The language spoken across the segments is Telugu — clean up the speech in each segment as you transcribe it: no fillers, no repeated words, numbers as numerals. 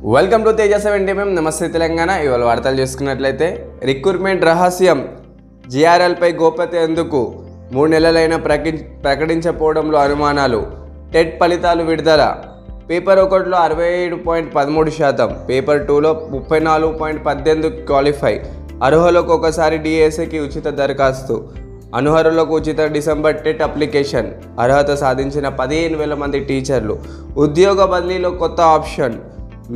వెల్కమ్ టు తేజ 7 నమస్తే తెలంగాణ. ఇవాళ వార్తలు చేసుకున్నట్లయితే రిక్రూట్మెంట్ రహస్యం, జిఆర్ఎల్పై గోప్యత ఎందుకు, 3 నెలలైన ప్రకటించకపోవడంలో అనుమానాలు, టెట్ ఫలితాలు విడుదల, పేపర్ 1లో 67.13%, పేపర్ 2లో 34.18 క్వాలిఫై, అర్హులకు ఒకసారి డిఎస్ఏకి ఉచిత దరఖాస్తు, అనర్హులకు ఉచిత డిసెంబర్ టెట్ అప్లికేషన్, అర్హత సాధించిన 15,000 మంది టీచర్లు, ఉద్యోగ బదిలీలో కొత్త ఆప్షన్,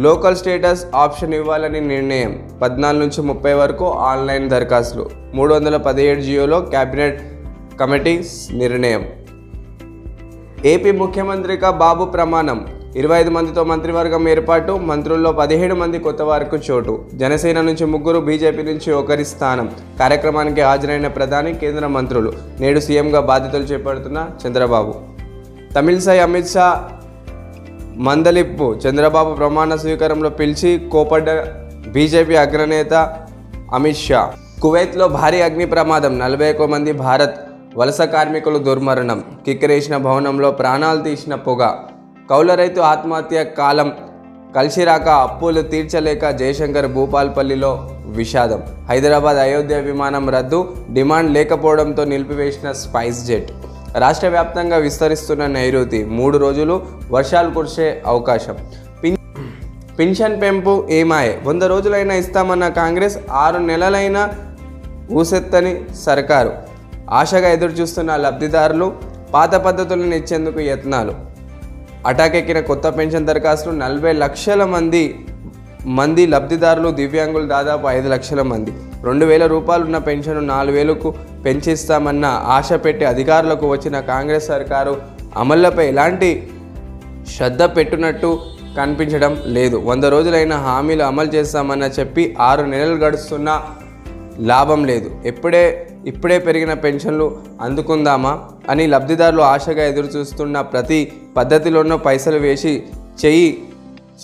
లోకల్ స్టేటస్ ఆప్షన్ ఇవ్వాలని నిర్ణయం, 14 నుంచి 30 వరకు ఆన్లైన్ దరఖాస్తులు, 317 జియోలో కేబినెట్ కమిటీ నిర్ణయం. ఏపీ ముఖ్యమంత్రిగా బాబు ప్రమాణం, 25 మందితో మంత్రివర్గం ఏర్పాటు, మంత్రుల్లో 17 మంది కొత్త వారికి చోటు, జనసేన నుంచి 3, బీజేపీ నుంచి 1 స్థానం. కార్యక్రమానికి హాజరైన ప్రధాని, కేంద్ర మంత్రులు. నేడు సీఎంగా బాధ్యతలు చేపడుతున్న చంద్రబాబు. తమిళసై అమిత్ షా మందలింపు, చంద్రబాబు ప్రమాణ స్వీకారంలో పిలిచి కోపడ్డ బీజేపీ అగ్రనేత అమిత్ షా. కువైత్లో భారీ అగ్ని ప్రమాదం, 41 మంది భారత్ వలస కార్మికులు దుర్మరణం, కిక్కిరేసిన భవనంలో ప్రాణాలు తీసిన పొగ. కౌలు రైతు ఆత్మహత్య కాలం కలిసిరాక అప్పులు తీర్చలేక జయశంకర్ భూపాల్పల్లిలో విషాదం. హైదరాబాద్ అయోధ్య విమానం రద్దు, డిమాండ్ లేకపోవడంతో నిలిపివేసిన స్పైస్ జెట్. రాష్ట్ర వ్యాప్తంగా విస్తరిస్తున్న నైరుతి, 3 రోజులు వర్షాలు కురిసే అవకాశం. పింఛన్ పెంపు ఏమాయే, 100 రోజులైనా ఇస్తామన్న కాంగ్రెస్, 6 నెలలైనా ఊసెత్తని సర్కారు. ఆశగా ఎదురుచూస్తున్న లబ్ధిదారులు, పాత పద్ధతులను ఇచ్చేందుకు యత్నాలు. అటాకెక్కిన కొత్త పెన్షన్ దరఖాస్తులు, 40 లక్షల మంది లబ్ధిదారులు, దివ్యాంగులు దాదాపు 5 లక్షల మంది. 2,000 రూపాయలున్న పెన్షన్ 4,000కు పెంచిస్తామన్న ఆశ పెట్టి అధికారులకు వచ్చిన కాంగ్రెస్ సర్కారు అమలుపై ఎలాంటి శ్రద్ధ పెట్టునట్టు కనిపించడం లేదు. 100 రోజులైన హామీలు అమలు చేస్తామన్న చెప్పి 6 నెలలు గడుస్తున్నా లాభం లేదు. ఇప్పుడే పెరిగిన పెన్షన్లు అందుకుందామా అని లబ్ధిదారులు ఆశగా ఎదురుచూస్తున్న ప్రతి పద్ధతిలోనూ పైసలు వేసి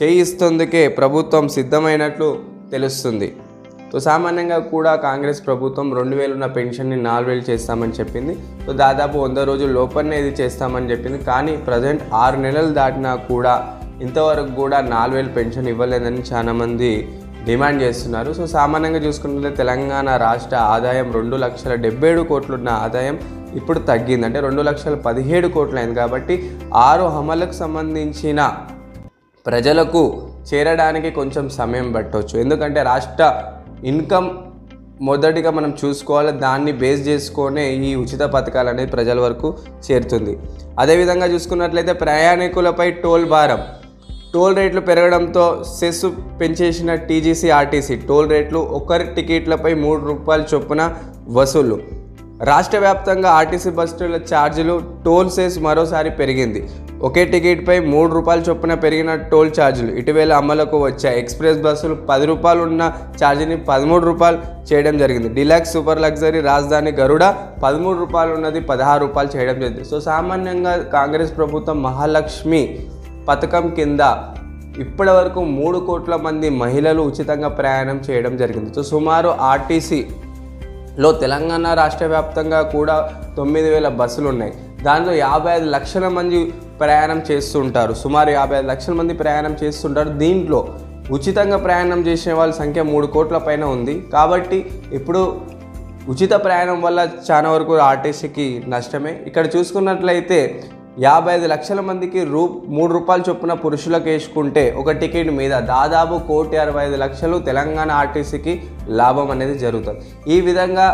చేయిస్తుందుకే ప్రభుత్వం సిద్ధమైనట్లు తెలుస్తుంది. సామాన్యంగా కూడా కాంగ్రెస్ ప్రభుత్వం 2,000 ఉన్న పెన్షన్ని 4,000 చేస్తామని చెప్పింది. దాదాపు 100 రోజుల లోపలనే ఇది చేస్తామని చెప్పింది. కానీ ప్రజెంట్ 6 నెలలు దాటినా కూడా ఇంతవరకు కూడా 4,000 పెన్షన్ ఇవ్వలేదని చాలామంది డిమాండ్ చేస్తున్నారు. సామాన్యంగా చూసుకుంటే తెలంగాణ రాష్ట్ర ఆదాయం 2,77,00,000 కోట్లున్న ఆదాయం ఇప్పుడు తగ్గింది. అంటే 2,17,00,000 కోట్లు అయింది. కాబట్టి 6 అమలుకు సంబంధించిన ప్రజలకు చేరడానికి కొంచెం సమయం పట్టవచ్చు. ఎందుకంటే రాష్ట్ర ఇన్కమ్ మొదటిగా మనం చూసుకోవాలి, దాన్ని బేస్ చేసుకొనే ఈ ఉచిత పథకాలు అనేది ప్రజల వరకు చేరుతుంది. అదేవిధంగా చూసుకున్నట్లయితే ప్రయాణికులపై టోల్ భారం, టోల్ రేట్లు పెరగడంతో సెస్ పెంచేసిన టీజీసీ ఆర్టీసీ. టోల్ రేట్లు ఒకరి టికెట్లపై 3 రూపాయల చొప్పున వసూలు. రాష్ట్ర వ్యాప్తంగా ఆర్టీసీ బస్సుల ఛార్జీలు, టోల్ సెస్ మరోసారి పెరిగింది. ఒకే టికెట్పై 3 రూపాయల చొప్పున పెరిగిన టోల్ ఛార్జీలు ఇటీవల అమలుకు వచ్చాయి. ఎక్స్ప్రెస్ బస్సులు 10 రూపాయలు ఉన్న ఛార్జీని 13 రూపాయలు చేయడం జరిగింది. డిలక్స్, సూపర్ లగ్జరీ, రాజధాని, గరుడ 13 రూపాయలు ఉన్నది 16 రూపాయలు చేయడం జరిగింది. సామాన్యంగా కాంగ్రెస్ ప్రభుత్వం మహాలక్ష్మి పథకం కింద ఇప్పటి వరకు 3 కోట్ల మంది మహిళలు ఉచితంగా ప్రయాణం చేయడం జరిగింది. సుమారు ఆర్టీసీలో తెలంగాణ రాష్ట్ర వ్యాప్తంగా కూడా 9,000 బస్సులు ఉన్నాయి. దాంట్లో 55 లక్షల మంది ప్రయాణం చేస్తుంటారు. సుమారు 55 లక్షల మంది ప్రయాణం చేస్తుంటారు. దీంట్లో ఉచితంగా ప్రయాణం చేసే వాళ్ళ సంఖ్య 3 కోట్ల పైన ఉంది. కాబట్టి ఇప్పుడు ఉచిత ప్రయాణం వల్ల చాలా వరకు ఆర్టీసీకి నష్టమే. ఇక్కడ చూసుకున్నట్లయితే 55 లక్షల మందికి 3 రూపాయల చొప్పున పురుషులకు వేసుకుంటే ఒక టికెట్ మీద దాదాపు 1,65,00,000 తెలంగాణ ఆర్టీసీకి లాభం అనేది జరుగుతుంది. ఈ విధంగా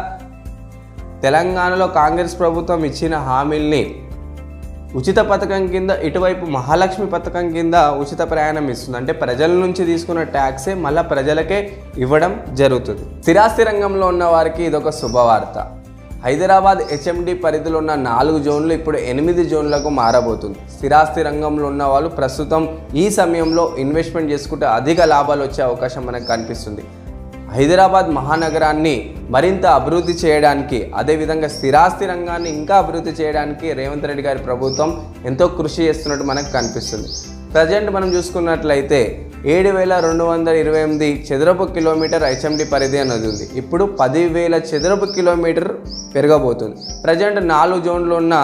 తెలంగాణలో కాంగ్రెస్ ప్రభుత్వం ఇచ్చిన హామీల్ని ఉచిత పథకం కింద, ఇటువైపు మహాలక్ష్మి పథకం కింద ఉచిత ప్రయాణం ఇస్తుంది. అంటే ప్రజల నుంచి తీసుకున్న ట్యాక్సే మళ్ళీ ప్రజలకే ఇవ్వడం జరుగుతుంది. స్థిరాస్తి రంగంలో ఉన్న వారికి ఇదొక శుభవార్త. హైదరాబాద్ హెచ్ఎండి పరిధిలో ఉన్న 4 జోన్లు ఇప్పుడు 8 జోన్లకు మారబోతుంది. స్థిరాస్తి రంగంలో ఉన్న వాళ్ళు ప్రస్తుతం ఈ సమయంలో ఇన్వెస్ట్మెంట్ చేసుకుంటే అధిక లాభాలు వచ్చే అవకాశం మనకు కనిపిస్తుంది. హైదరాబాద్ మహానగరాన్ని మరింత అభివృద్ధి చేయడానికి, అదేవిధంగా స్థిరాస్తి రంగాన్ని ఇంకా అభివృద్ధి చేయడానికి రేవంత్ రెడ్డి గారి ప్రభుత్వం ఎంతో కృషి చేస్తున్నట్టు మనకు కనిపిస్తుంది. ప్రజెంట్ మనం చూసుకున్నట్లయితే 7,228 చదరపు కిలోమీటర్ హెచ్ఎండి పరిధి అనేది ఉంది. ఇప్పుడు 10,000 చదరపు కిలోమీటర్ పెరగబోతుంది. ప్రజెంట్ 4 జోన్లు ఉన్న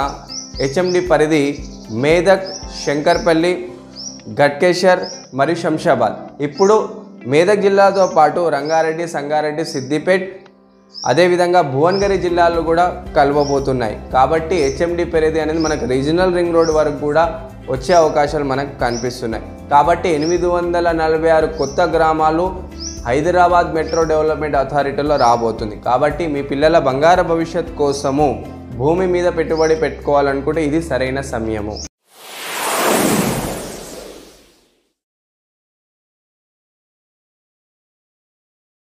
హెచ్ఎండి పరిధి మేదక్, శంకర్పల్లి, గట్కేసర్ మరియు శంషాబాద్. ఇప్పుడు మేదక్ జిల్లాతో పాటు రంగారెడ్డి, సంగారెడ్డి, సిద్దిపేట్, అదేవిధంగా భువనగిరి జిల్లాలు కూడా కలవబోతున్నాయి. కాబట్టి హెచ్ఎండి పరిధి అనేది మనకు రీజనల్ రింగ్ రోడ్ వరకు కూడా వచ్చే అవకాశాలు మనకు కనిపిస్తున్నాయి. కాబట్టి 846 కొత్త గ్రామాలు హైదరాబాద్ మెట్రో డెవలప్మెంట్ అథారిటీలో రాబోతుంది. కాబట్టి మీ పిల్లల బంగారు భవిష్యత్ కోసము భూమి మీద పెట్టుబడి పెట్టుకోవాలనుకుంటే ఇది సరైన సమయము.